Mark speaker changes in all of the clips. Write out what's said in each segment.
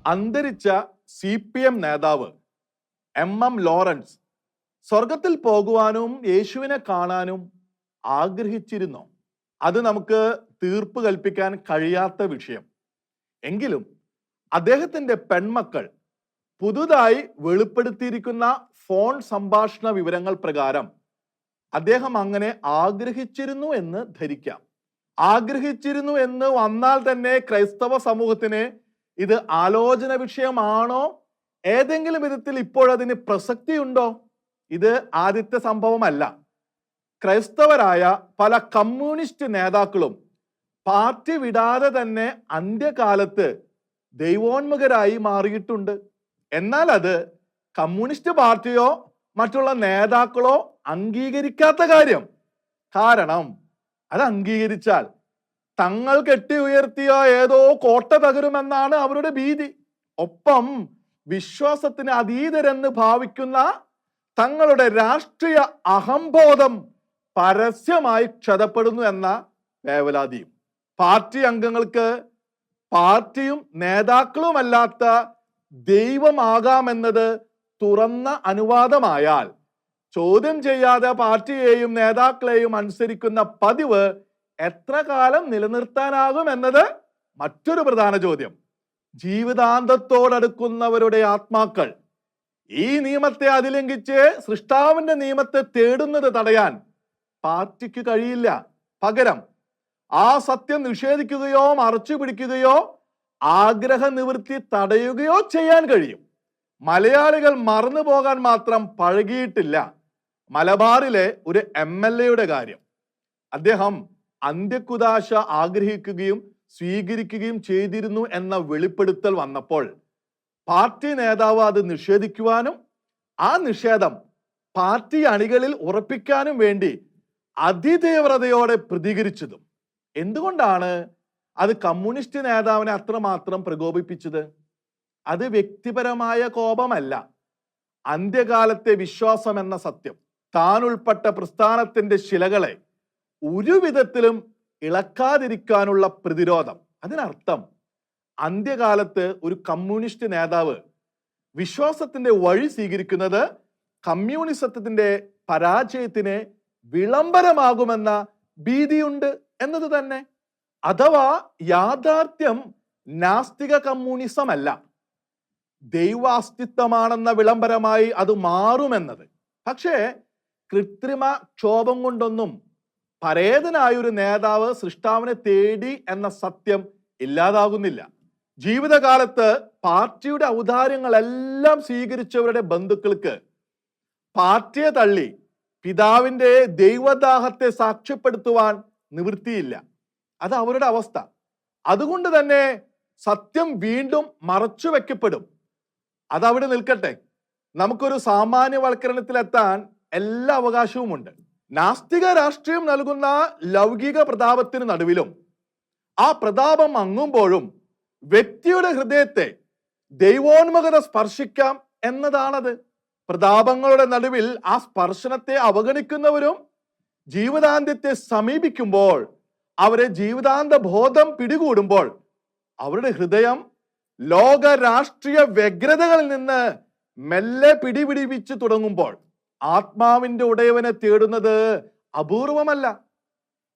Speaker 1: അന്തരിച്ച CPM നേതാവ് MM Lawrence സ്വർഗത്തിൽ പോകുവാനും യേശുവിനെ കാണാനും ആഗ്രഹിച്ചിരുന്നു. അത് നമുക്ക് തീർപ്പ് കൽപ്പിക്കാൻ കഴിയാത്ത വിഷയം. എങ്കിലും അദ്ദേഹത്തിന്റെ പെൺമക്കൾ പുതുതായി വെളിപ്പെടുത്തിയിരിക്കുന്ന ഫോൺ സംഭാഷണ വിവരങ്ങൾ പ്രകാരം അദ്ദേഹം അങ്ങനെ ആഗ്രഹിച്ചിരുന്നു എന്ന് ധരിക്കാം. ആഗ്രഹിച്ചിരുന്നു എന്ന് വന്നാൽ തന്നെ ക്രൈസ്തവ സമൂഹത്തിന് ഇത് ആലോചന വിഷയമാണോ? ഏതെങ്കിലും വിധത്തിൽ ഇപ്പോഴതിന് പ്രസക്തിയുണ്ടോ? ഇത് ആദ്യത്തെ സംഭവമല്ല. ക്രൈസ്തവരായ പല കമ്മ്യൂണിസ്റ്റ് നേതാക്കളും പാർട്ടി വിടാതെ തന്നെ അന്ത്യകാലത്ത് ദൈവോന്മുഖരായി മാറിയിട്ടുണ്ട്. എന്നാൽ അത് കമ്മ്യൂണിസ്റ്റ് പാർട്ടിയോ മറ്റുള്ള നേതാക്കളോ അംഗീകരിക്കാത്ത കാര്യം. കാരണം അത് അംഗീകരിച്ചാൽ തങ്ങൾ കെട്ടി ഉയർത്തിയ ഏതോ കോട്ട തകരുമെന്നാണ് അവരുടെ ഭീതി. ഒപ്പം വിശ്വാസത്തിന് അതീതരെന്ന് ഭാവിക്കുന്ന തങ്ങളുടെ രാഷ്ട്രീയ അഹംബോധം പരസ്യമായി ക്ഷതപ്പെടുന്നു എന്ന വേവലാതിയും. പാർട്ടി അംഗങ്ങൾക്ക് പാർട്ടിയും നേതാക്കളുമല്ലാത്ത ദൈവമാകാമെന്നത് തുറന്ന അനുവാദമായാൽ ചോദ്യം ചെയ്യാതെ പാർട്ടിയെയും നേതാക്കളെയും അനുസരിക്കുന്ന പതിവ് എത്ര കാലം നിലനിർത്താനാകും എന്നത് മറ്റൊരു പ്രധാന ചോദ്യം. ജീവിതാന്തത്തോടടുക്കുന്നവരുടെ ആത്മാക്കൾ ഈ നിയമത്തെ അതിലംഘിച്ച് സൃഷ്ടാവിന്റെ നിയമത്തെ തേടുന്നത് തടയാൻ പാർട്ടിക്ക് കഴിയില്ല. പകരം ആ സത്യം നിഷേധിക്കുകയോ മറച്ചു പിടിക്കുകയോ ആഗ്രഹ നിവൃത്തി തടയുകയോ ചെയ്യാൻ കഴിയും. മലയാളികൾ മറന്നു പോകാൻ മാത്രം പഴകിയിട്ടില്ല മലബാറിലെ ഒരു MLA കാര്യം. അദ്ദേഹം അന്ത്യകുദാശ ആഗ്രഹിക്കുകയും സ്വീകരിക്കുകയും ചെയ്തിരുന്നു എന്ന വെളിപ്പെടുത്തൽ വന്നപ്പോൾ പാർട്ടി നേതാവ് അത് നിഷേധിക്കുവാനും ആ നിഷേധം പാർട്ടി അണികളിൽ ഉറപ്പിക്കാനും വേണ്ടി അതിതീവ്രതയോടെ പ്രതികരിച്ചതും. എന്തുകൊണ്ടാണ് അത് കമ്മ്യൂണിസ്റ്റ് നേതാവിനെ അത്രമാത്രം പ്രകോപിപ്പിച്ചത്? അത് വ്യക്തിപരമായ കോപമല്ല. അന്ത്യകാലത്തെ വിശ്വാസം എന്ന സത്യം, താൻ ഉൾപ്പെട്ട പ്രസ്ഥാനത്തിന്റെ ശിലകളെ ഒരു വിധത്തിലും ഇളക്കാതിരിക്കാനുള്ള പ്രതിരോധം. അതിനർത്ഥം അന്ത്യകാലത്ത് ഒരു കമ്മ്യൂണിസ്റ്റ് നേതാവ് വിശ്വാസത്തിന്റെ വഴി സ്വീകരിക്കുന്നത് കമ്മ്യൂണിസത്തിന്റെ പരാജയത്തിന് വിളംബരമാകുമെന്ന ഭീതിയുണ്ട് എന്നത് തന്നെ. അഥവാ യാഥാർത്ഥ്യം നാസ്തിക കമ്മ്യൂണിസം അല്ല, ദൈവാസ്തിത്വമാണെന്ന വിളംബരമായി അത് മാറുമെന്നത്. പക്ഷേ കൃത്രിമ ക്ഷോഭം കൊണ്ടൊന്നും പരേതനായൊരു നേതാവ് സൃഷ്ടാവിനെ തേടി എന്ന സത്യം ഇല്ലാതാകുന്നില്ല. ജീവിതകാലത്ത് പാർട്ടിയുടെ ഔദാര്യങ്ങളെല്ലാം സ്വീകരിച്ചവരുടെ ബന്ധുക്കൾക്ക് പാർട്ടിയെ തള്ളി പിതാവിന്റെ ദൈവദാഹത്തെ സാക്ഷ്യപ്പെടുത്തുവാൻ നിവൃത്തിയില്ല. അത് അവരുടെ അവസ്ഥ. അതുകൊണ്ട് തന്നെ സത്യം വീണ്ടും മറച്ചു വെക്കപ്പെടും. അതവിടെ നിൽക്കട്ടെ. നമുക്കൊരു സാമാന്യവൽക്കരണത്തിലെത്താൻ എല്ലാ അവകാശവുമുണ്ട്. നാസ്തിക രാഷ്ട്രീയം നൽകുന്ന ലൗകിക പ്രതാപത്തിന് നടുവിലും ആ പ്രതാപം അങ്ങുമ്പോഴും വ്യക്തിയുടെ ഹൃദയത്തെ ദൈവോന്മുഖത സ്പർശിക്കാം എന്നതാണത്. പ്രതാപങ്ങളുടെ നടുവിൽ ആ സ്പർശനത്തെ അവഗണിക്കുന്നവരും ജീവിതാന്ത്യത്തെ സമീപിക്കുമ്പോൾ, അവരെ ജീവിതാന്ത ബോധം പിടികൂടുമ്പോൾ, അവരുടെ ഹൃദയം ലോക രാഷ്ട്രീയ വ്യഗ്രതകളിൽ നിന്ന് മെല്ലെ പിടിപിടിപ്പിച്ചു തുടങ്ങുമ്പോൾ ആത്മാവിന്റെ ഉടയവനെ തേടുന്നത് അപൂർവമല്ല.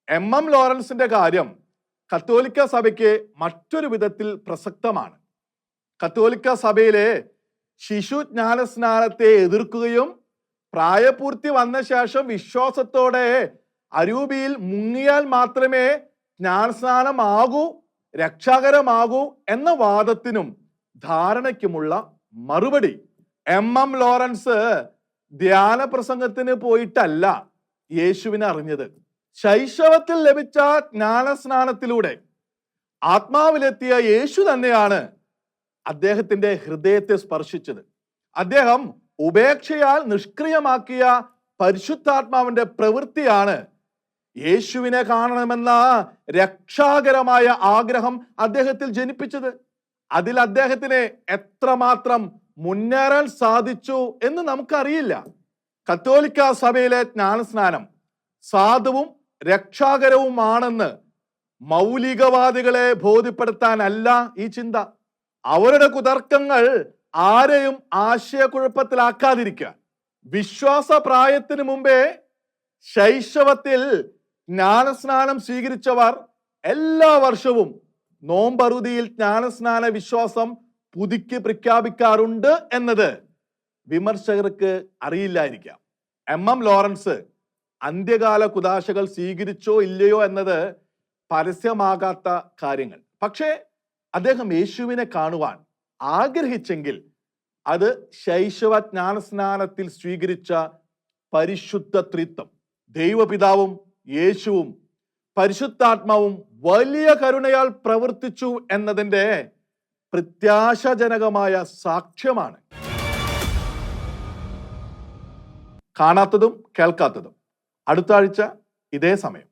Speaker 1: MM ലോറൻസിന്റെ കാര്യം കത്തോലിക്ക സഭയ്ക്ക് മറ്റൊരു വിധത്തിൽ പ്രസക്തമാണ്. കത്തോലിക്ക സഭയിലെ ശിശു ജ്ഞാനസ്നാനത്തെ എതിർക്കുകയും പ്രായപൂർത്തി വന്ന ശേഷം വിശ്വാസത്തോടെ അരൂപിയിൽ മുങ്ങിയാൽ മാത്രമേ ജ്ഞാനസ്നാനമാകൂ, രക്ഷാകരമാകൂ എന്ന വാദത്തിനും ധാരണയ്ക്കുമുള്ള മറുപടി. MM ലോറൻസ് ധ്യാന പ്രസംഗത്തിന് പോയിട്ടല്ല യേശുവിനെ അറിഞ്ഞത്. ശൈശവത്തിൽ ലഭിച്ച ജ്ഞാനസ്നാനത്തിലൂടെ ആത്മാവിലെത്തിയ യേശു തന്നെയാണ് അദ്ദേഹത്തിന്റെ ഹൃദയത്തെ സ്പർശിച്ചത്. അദ്ദേഹം ഉപേക്ഷയാൽ നിഷ്ക്രിയമാക്കിയ പരിശുദ്ധാത്മാവിന്റെ പ്രവൃത്തിയാണ് യേശുവിനെ കാണണമെന്ന രക്ഷാകരമായ ആഗ്രഹം അദ്ദേഹത്തിൽ ജനിപ്പിച്ചത്. അതിൽ അദ്ദേഹത്തിന് എത്രമാത്രം മുന്നേറാൻ സാധിച്ചു എന്ന് നമുക്കറിയില്ല. കത്തോലിക്ക സഭയിലെ ജ്ഞാനസ്നാനം സാധുവും രക്ഷാകരവുമാണെന്ന് മൗലികവാദികളെ ബോധ്യപ്പെടുത്താനല്ല ഈ ചിന്ത. അവരുടെ കുതർക്കങ്ങൾ ആരെയും ആശയക്കുഴപ്പത്തിലാക്കാതിരിക്കുക. വിശ്വാസ പ്രായത്തിന് മുമ്പേ ശൈശവത്തിൽ ജ്ഞാനസ്നാനം സ്വീകരിച്ചവർ എല്ലാ വർഷവും നോമ്പറുതിയിൽ ജ്ഞാനസ്നാന വിശ്വാസം പുതുക്കി പ്രഖ്യാപിക്കാറുണ്ട് എന്നത് വിമർശകർക്ക് അറിയില്ലായിരിക്കാം. എം ലോറൻസ് അന്ത്യകാല കുദാശകൾ സ്വീകരിച്ചോ ഇല്ലയോ എന്നത് പരസ്യമാകാത്ത കാര്യങ്ങൾ. പക്ഷേ അദ്ദേഹം യേശുവിനെ കാണുവാൻ ആഗ്രഹിച്ചെങ്കിൽ അത് ശൈശവ ജ്ഞാനസ്നാനത്തിൽ സ്വീകരിച്ച പരിശുദ്ധ ത്രിത്വം, ദൈവപിതാവും യേശുവും പരിശുദ്ധാത്മാവും വലിയ കരുണയാൽ പ്രവർത്തിച്ചു എന്നതിൻ്റെ പ്രത്യാശാജനകമായ സാക്ഷ്യമാണ്. കാണാത്തതും കേൾക്കാത്തതും അടുത്ത ആഴ്ച ഇതേ സമയം.